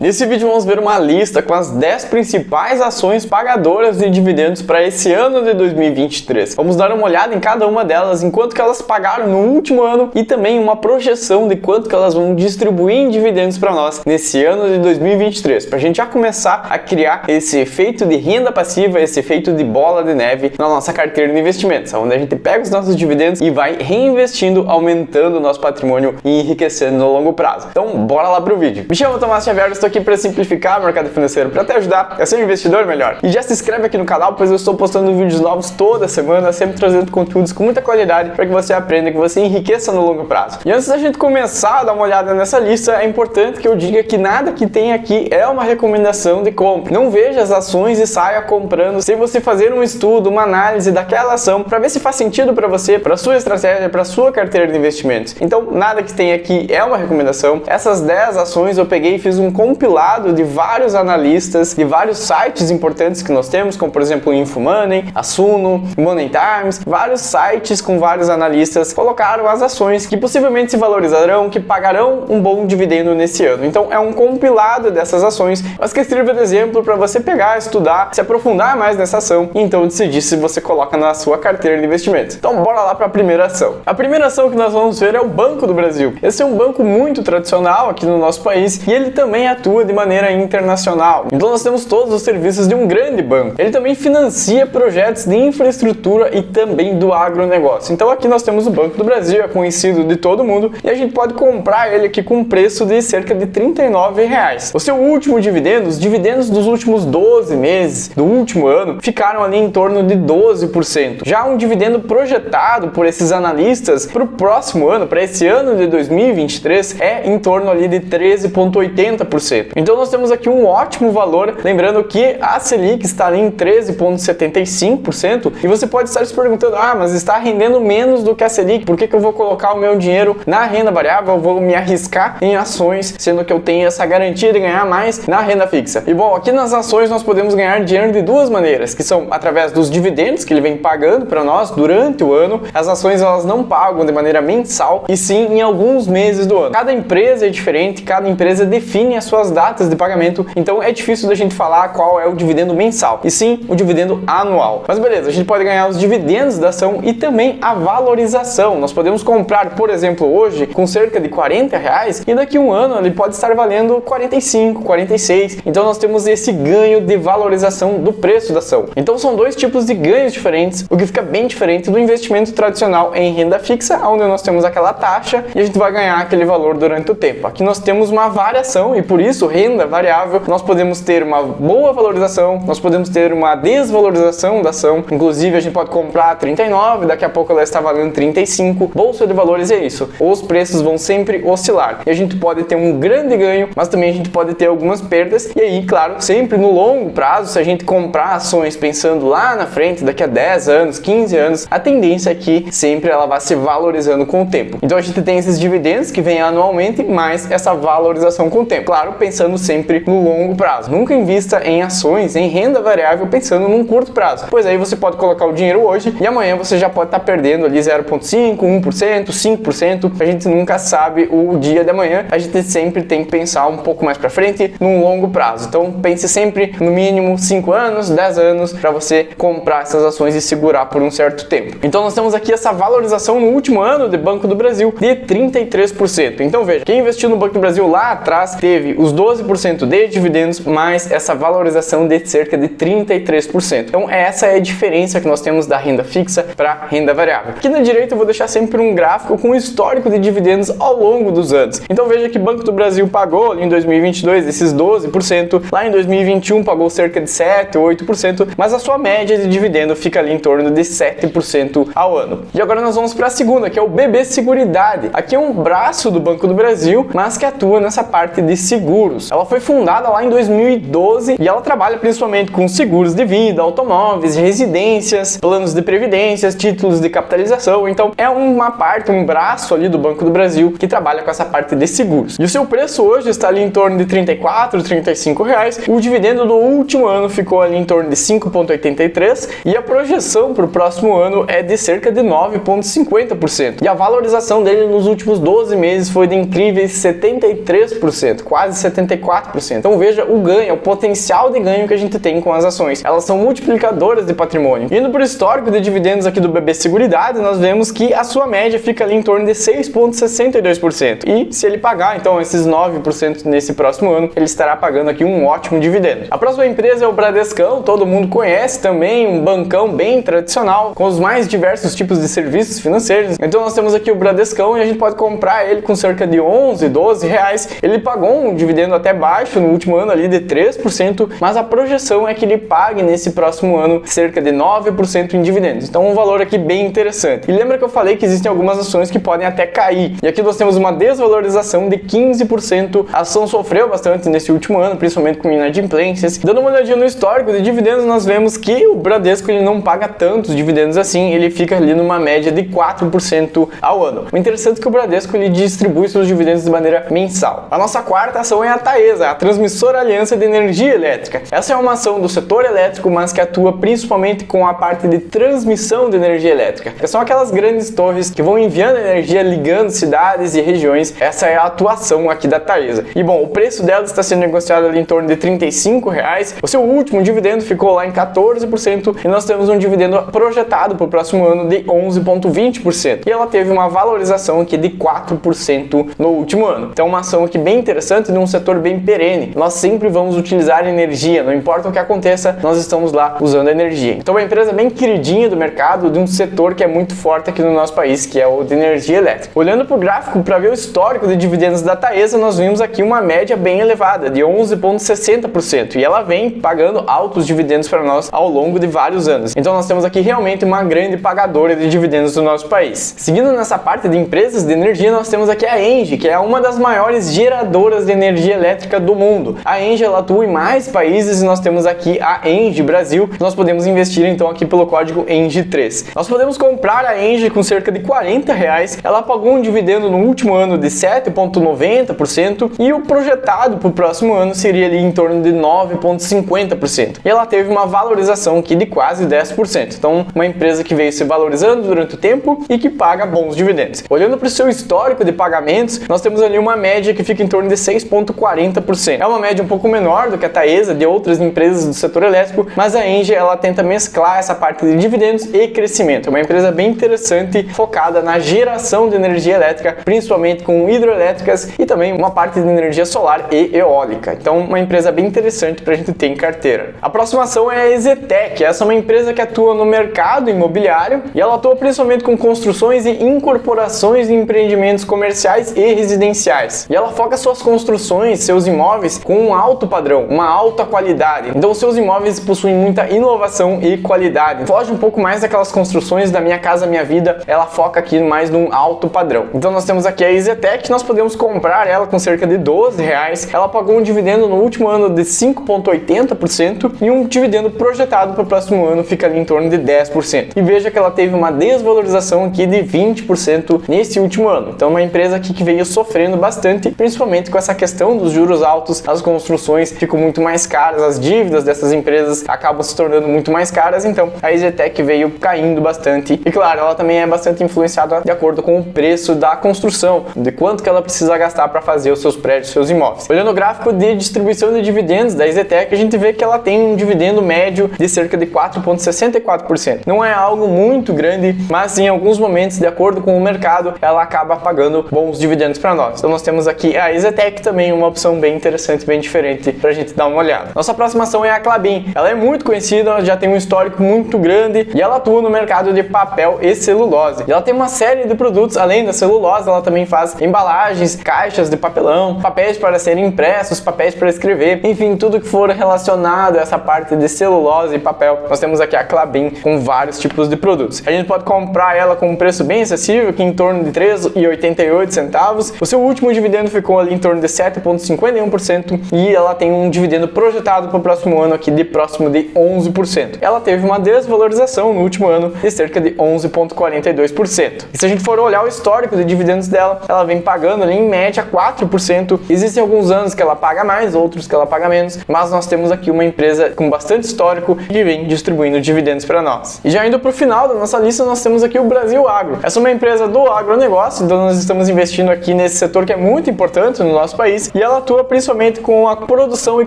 Nesse vídeo vamos ver uma lista com as 10 principais ações pagadoras de dividendos para esse ano de 2023. Vamos dar uma olhada em cada uma delas, em quanto que elas pagaram no último ano e também uma projeção de quanto que elas vão distribuir em dividendos para nós nesse ano de 2023, para a gente já começar a criar esse efeito de renda passiva, esse efeito de bola de neve na nossa carteira de investimentos, onde a gente pega os nossos dividendos e vai reinvestindo, aumentando o nosso patrimônio e enriquecendo no longo prazo. Então, bora lá pro vídeo. Me chamo Tomás Xavier, estou aqui para simplificar o mercado financeiro, para te ajudar a ser um investidor melhor. E já se inscreve aqui no canal, pois eu estou postando vídeos novos toda semana, sempre trazendo conteúdos com muita qualidade para que você aprenda, que você enriqueça no longo prazo. E antes da gente começar a dar uma olhada nessa lista, é importante que eu diga que nada que tem aqui é uma recomendação de compra. Não veja as ações e saia comprando sem você fazer um estudo, uma análise daquela ação para ver se faz sentido para você, para sua estratégia, para sua carteira de investimentos. Então, nada que tem aqui é uma recomendação. Essas 10 ações eu peguei e fiz um compilado de vários analistas, de vários sites importantes que nós temos, como por exemplo o InfoMoney, a Suno, Money Times, vários sites com vários analistas colocaram as ações que possivelmente se valorizarão, que pagarão um bom dividendo nesse ano. Então é um compilado dessas ações, mas que sirva de exemplo para você pegar, estudar, se aprofundar mais nessa ação e então decidir se você coloca na sua carteira de investimentos. Então bora lá para a primeira ação. A primeira ação que nós vamos ver é o Banco do Brasil. Esse é um banco muito tradicional aqui no nosso país e ele também atua de maneira internacional. Então nós temos todos os serviços de um grande banco. Ele também financia projetos de infraestrutura e também do agronegócio. Então aqui nós temos o Banco do Brasil, é conhecido de todo mundo e a gente pode comprar ele aqui com um preço de cerca de R$39. O seu último dividendo, os dividendos dos últimos 12 meses do último ano ficaram ali em torno de 12%. Já um dividendo projetado por esses analistas para o próximo ano, para esse ano de 2023, é em torno ali de 13,80%. Então nós temos aqui um ótimo valor, lembrando que a Selic está ali em 13,75% e você pode estar se perguntando, mas está rendendo menos do que a Selic, por que eu vou colocar o meu dinheiro na renda variável, eu vou me arriscar em ações, sendo que eu tenho essa garantia de ganhar mais na renda fixa? E bom, aqui nas ações nós podemos ganhar dinheiro de duas maneiras, que são através dos dividendos que ele vem pagando para nós durante o ano. As ações elas não pagam de maneira mensal e sim em alguns meses do ano. Cada empresa é diferente, cada empresa define as suas datas de pagamento, então é difícil da gente falar qual é o dividendo mensal, e sim o dividendo anual. Mas beleza, a gente pode ganhar os dividendos da ação e também a valorização. Nós podemos comprar, por exemplo, hoje com cerca de R$40 e daqui a um ano ele pode estar valendo 45, 46. Então nós temos esse ganho de valorização do preço da ação. Então são dois tipos de ganhos diferentes, o que fica bem diferente do investimento tradicional em renda fixa, onde nós temos aquela taxa e a gente vai ganhar aquele valor durante o tempo. Aqui nós temos uma variação e por isso renda variável, nós podemos ter uma boa valorização, nós podemos ter uma desvalorização da ação, inclusive a gente pode comprar a 39, daqui a pouco ela está valendo 35, bolsa de valores é isso, os preços vão sempre oscilar e a gente pode ter um grande ganho, mas também a gente pode ter algumas perdas e aí, claro, sempre no longo prazo, se a gente comprar ações pensando lá na frente, daqui a 10 anos, 15 anos, a tendência é que sempre ela vai se valorizando com o tempo. Então a gente tem esses dividendos que vêm anualmente, mais essa valorização com o tempo. Claro, pensando sempre no longo prazo. Nunca invista em ações, em renda variável, pensando num curto prazo, pois aí você pode colocar o dinheiro hoje e amanhã você já pode estar perdendo ali 0,5%, 1%, 5%. A gente nunca sabe o dia de amanhã. A gente sempre tem que pensar um pouco mais para frente, num longo prazo. Então pense sempre no mínimo 5 anos, 10 anos para você comprar essas ações e segurar por um certo tempo. Então nós temos aqui essa valorização no último ano do Banco do Brasil de 33%. Então veja, quem investiu no Banco do Brasil lá atrás teve os 12% de dividendos mais essa valorização de cerca de 33%. Então essa é a diferença que nós temos da renda fixa para a renda variável. Aqui na direita eu vou deixar sempre um gráfico com o histórico de dividendos ao longo dos anos. Então veja que o Banco do Brasil pagou ali em 2022 esses 12%, lá em 2021 pagou cerca de 7, 8%, mas a sua média de dividendo fica ali em torno de 7% ao ano. E agora nós vamos para a segunda, que é o BB Seguridade. Aqui é um braço do Banco do Brasil, mas que atua nessa parte de seguros. Ela foi fundada lá em 2012 e ela trabalha principalmente com seguros de vida, automóveis, residências, planos de previdências, títulos de capitalização. Então é uma parte, um braço ali do Banco do Brasil que trabalha com essa parte de seguros. E o seu preço hoje está ali em torno de R$34, R$35. O dividendo do último ano ficou ali em torno de 5,83 e a projeção para o próximo ano é de cerca de 9,50%. E a valorização dele nos últimos 12 meses foi de incríveis 73%, quase 174%. Então veja o ganho, o potencial de ganho que a gente tem com as ações. Elas são multiplicadoras de patrimônio. Indo para o histórico de dividendos aqui do BB Seguridade, nós vemos que a sua média fica ali em torno de 6,62%. E se ele pagar, então, esses 9% nesse próximo ano, ele estará pagando aqui um ótimo dividendo. A próxima empresa é o Bradescão, todo mundo conhece também, um bancão bem tradicional, com os mais diversos tipos de serviços financeiros. Então nós temos aqui o Bradescão e a gente pode comprar ele com cerca de 11, 12 reais. Ele pagou um dividendo até baixo no último ano ali de 3%, mas a projeção é que ele pague nesse próximo ano cerca de 9% em dividendos. Então um valor aqui bem interessante. E lembra que eu falei que existem algumas ações que podem até cair. E aqui nós temos uma desvalorização de 15%. A ação sofreu bastante nesse último ano, principalmente com inadimplências. Dando uma olhadinha no histórico de dividendos, nós vemos que o Bradesco ele não paga tantos dividendos assim, ele fica ali numa média de 4% ao ano. O interessante é que o Bradesco ele distribui seus dividendos de maneira mensal. A nossa quarta ação é a Taesa, a Transmissora Aliança de Energia Elétrica. Essa é uma ação do setor elétrico, mas que atua principalmente com a parte de transmissão de energia elétrica. São aquelas grandes torres que vão enviando energia, ligando cidades e regiões. Essa é a atuação aqui da Taesa. E bom, o preço dela está sendo negociado ali em torno de R$35. O seu último dividendo ficou lá em 14% e nós temos um dividendo projetado para o próximo ano de 11,20%. E ela teve uma valorização aqui de 4% no último ano. Então uma ação aqui bem interessante de um setor bem perene. Nós sempre vamos utilizar energia, não importa o que aconteça, nós estamos lá usando energia. Então uma empresa bem queridinha do mercado, de um setor que é muito forte aqui no nosso país, que é o de energia elétrica. Olhando para o gráfico para ver o histórico de dividendos da Taesa, nós vimos aqui uma média bem elevada, de 11,60%. E ela vem pagando altos dividendos para nós ao longo de vários anos. Então nós temos aqui realmente uma grande pagadora de dividendos do nosso país. Seguindo nessa parte de empresas de energia, nós temos aqui a ENGIE, que é uma das maiores geradoras de energia elétrica do mundo. A ENGIE ela atua em mais países e nós temos aqui a ENGIE Brasil. Nós podemos investir então aqui pelo código ENGIE3. Nós podemos comprar a ENGIE com cerca de R$40. Ela pagou um dividendo no último ano de 7,90% e o projetado para o próximo ano seria ali em torno de 9,50%. E ela teve uma valorização aqui de quase 10%. Então, uma empresa que veio se valorizando durante o tempo e que paga bons dividendos. Olhando para o seu histórico de pagamentos, nós temos ali uma média que fica em torno de 6,40%. É uma média um pouco menor do que a Taesa, de outras empresas do setor elétrico, mas a ENGIE ela tenta mesclar essa parte de dividendos e crescimento. É uma empresa bem interessante, focada na geração de energia elétrica, principalmente com hidroelétricas e também uma parte de energia solar e eólica. Então, uma empresa bem interessante para a gente ter em carteira. A próxima ação é a EZTEC. Essa é uma empresa que atua no mercado imobiliário e ela atua principalmente com construções e incorporações de empreendimentos comerciais e residenciais. E ela foca suas construções, seus imóveis, com um alto padrão, uma alta qualidade. Então, seus imóveis possuem muita inovação e qualidade. Foge um pouco mais daquelas construções da Minha Casa Minha Vida, ela foca aqui mais num alto padrão. Então, nós temos aqui a EZTEC, nós podemos comprar ela com cerca de R$12. Ela pagou um dividendo no último ano de 5,80% e um dividendo projetado para o próximo ano fica ali em torno de 10%. E veja que ela teve uma desvalorização aqui de 20% nesse último ano. Então, uma empresa aqui que veio sofrendo bastante, principalmente com essa questão dos juros altos, as construções ficam muito mais caras, as dívidas dessas empresas acabam se tornando muito mais caras, então a EZTEC veio caindo bastante. E claro, ela também é bastante influenciada de acordo com o preço da construção, de quanto que ela precisa gastar para fazer os seus prédios, seus imóveis. Olhando o gráfico de distribuição de dividendos da EZTEC, a gente vê que ela tem um dividendo médio de cerca de 4,64%. Não é algo muito grande, mas em alguns momentos, de acordo com o mercado, ela acaba pagando bons dividendos para nós. Então nós temos aqui a EZTEC também, uma opção bem interessante, bem diferente para a gente dar uma olhada. Nossa próxima ação é a Klabin. Ela é muito conhecida, ela já tem um histórico muito grande e ela atua no mercado de papel e celulose. E ela tem uma série de produtos, além da celulose, ela também faz embalagens, caixas de papelão, papéis para serem impressos, papéis para escrever, enfim, tudo que for relacionado a essa parte de celulose e papel. Nós temos aqui a Klabin com vários tipos de produtos. A gente pode comprar ela com um preço bem acessível, aqui em torno de R$3,88. O seu último dividendo ficou ali em torno de 7,51% e ela tem um dividendo projetado para o próximo ano aqui de próximo de 11%. Ela teve uma desvalorização no último ano de cerca de 11,42%. E se a gente for olhar o histórico de dividendos dela, ela vem pagando ali em média 4%. Existem alguns anos que ela paga mais, outros que ela paga menos, mas nós temos aqui uma empresa com bastante histórico que vem distribuindo dividendos para nós. E já indo para o final da nossa lista, nós temos aqui o Brasil Agro. Essa é uma empresa do agronegócio, então nós estamos investindo aqui nesse setor que é muito importante no nosso país e ela atua principalmente com a produção e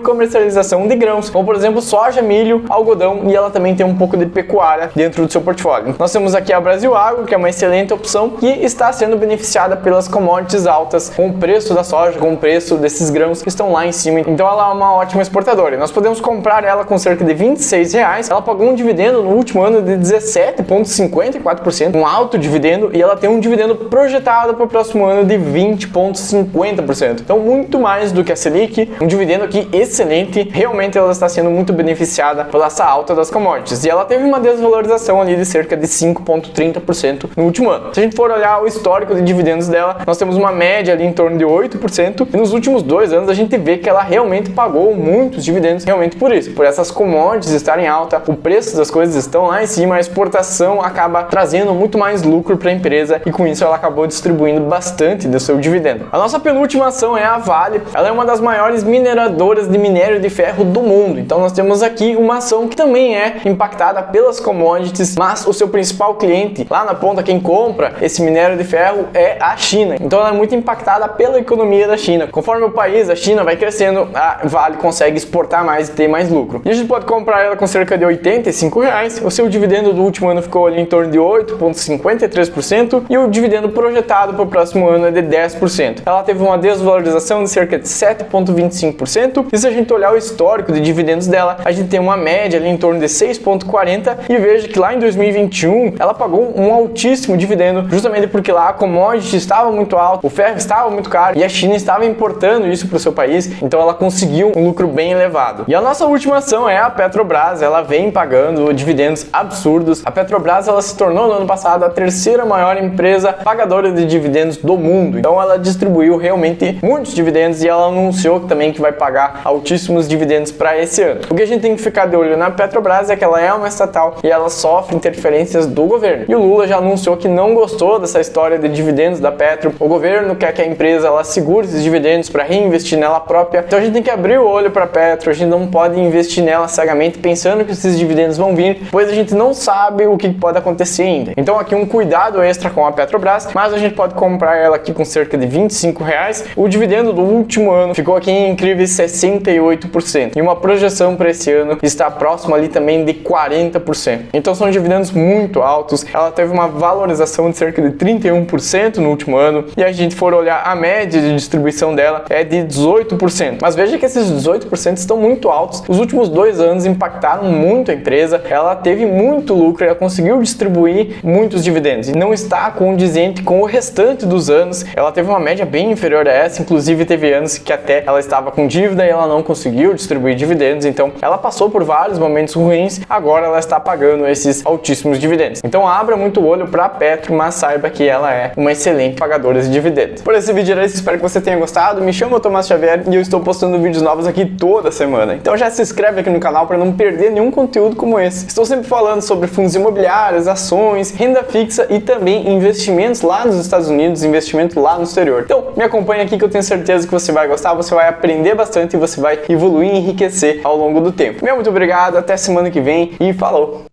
comercialização de grãos, como por exemplo soja, milho, algodão, e ela também tem um pouco de pecuária dentro do seu portfólio. Nós temos aqui a Brasil Agro, que é uma excelente opção que está sendo beneficiada pelas commodities altas, com o preço da soja, com o preço desses grãos que estão lá em cima. Então ela é uma ótima exportadora. Nós podemos comprar ela com cerca de R$26. Ela pagou um dividendo no último ano de 17,54%, um alto dividendo, e ela tem um dividendo projetado para o próximo ano de 20,50%. Então muito mais do que a Selic, um dividendo aqui excelente. Realmente ela está sendo muito beneficiada pela essa alta das commodities. E ela teve uma desvalorização ali de cerca de 5,30% no último ano. Se a gente for olhar o histórico de dividendos dela, nós temos uma média ali em torno de 8%, e nos últimos 2 anos a gente vê que ela realmente pagou muitos dividendos realmente por isso, por essas commodities estarem alta, o preço das coisas estão lá em cima, a exportação acaba trazendo muito mais lucro para a empresa, e com isso ela acabou distribuindo bastante do seu dividendo. A nossa penúltima ação é a Vale. Ela é uma das maiores mineradoras de minério de ferro do mundo. Então nós temos aqui uma ação que também é impactada pelas commodities, mas o seu principal cliente lá na ponta, quem compra esse minério de ferro, é a China. Então ela é muito impactada pela economia da China. Conforme o país, a China, vai crescendo, a Vale consegue exportar mais e ter mais lucro. E a gente pode comprar ela com cerca de R$85. O seu dividendo do último ano ficou ali em torno de 8,53%, e o dividendo projetado para o próximo ano é de 10%. Ela teve uma desvalorização de cerca de 7,25%, e se a gente olhar o histórico de dividendos dela, a gente tem uma média ali em torno de 6,40%, e veja que lá em 2021 ela pagou um altíssimo dividendo, justamente porque lá a commodity estava muito alta, o ferro estava muito caro, e a China estava importando isso para o seu país, então ela conseguiu um lucro bem elevado. E a nossa última ação é a Petrobras. Ela vem pagando dividendos absurdos. A Petrobras, ela se tornou no ano passado a terceira maior empresa pagadora de dividendos do mundo. Então ela distribuiu realmente muitos dividendos, e ela anunciou também que vai pagar altíssimos dividendos para esse ano. O que a gente tem que ficar de olho na Petrobras é que ela é uma estatal e ela sofre interferências do governo. E o Lula já anunciou que não gostou dessa história de dividendos da Petro. O governo quer que a empresa ela segure esses dividendos para reinvestir nela própria. Então a gente tem que abrir o olho para a Petro. A gente não pode investir nela cegamente pensando que esses dividendos vão vir, pois a gente não sabe o que pode acontecer ainda. Então aqui um cuidado extra com a Petrobras, mas a gente pode comprar ela aqui com cerca de R$25. O dividendo do último ano ficou aqui em incríveis 68%, e uma projeção para esse ano está próximo ali também de 40%. Então são dividendos muito altos. Ela teve uma valorização de cerca de 31% no último ano, e a gente for olhar a média de distribuição dela é de 18%. Mas veja que esses 18% estão muito altos. Os últimos 2 anos impactaram muito a empresa. Ela teve muito lucro, ela conseguiu distribuir muitos dividendos e não está condizente com o restante dos anos. Ela teve uma média bem inferior a essa, inclusive teve anos que até ela estava com dívida e ela não conseguiu distribuir dividendos. Então ela passou por vários momentos ruins, agora ela está pagando esses altíssimos dividendos. Então abra muito o olho para a Petro, mas saiba que ela é uma excelente pagadora de dividendos. Por esse vídeo era isso, espero que você tenha gostado. Me chamo Tomás Xavier e eu estou postando vídeos novos aqui toda semana. Então já se inscreve aqui no canal para não perder nenhum conteúdo como esse. Estou sempre falando sobre fundos imobiliários, ações, renda fixa e também investimentos lá nos Estados Unidos, investimento lá no exterior. Então me acompanha aqui que eu tenho certeza que você vai gostar, você vai aprender bastante e você vai evoluir e enriquecer ao longo do tempo. Muito obrigado, até semana que vem e falou!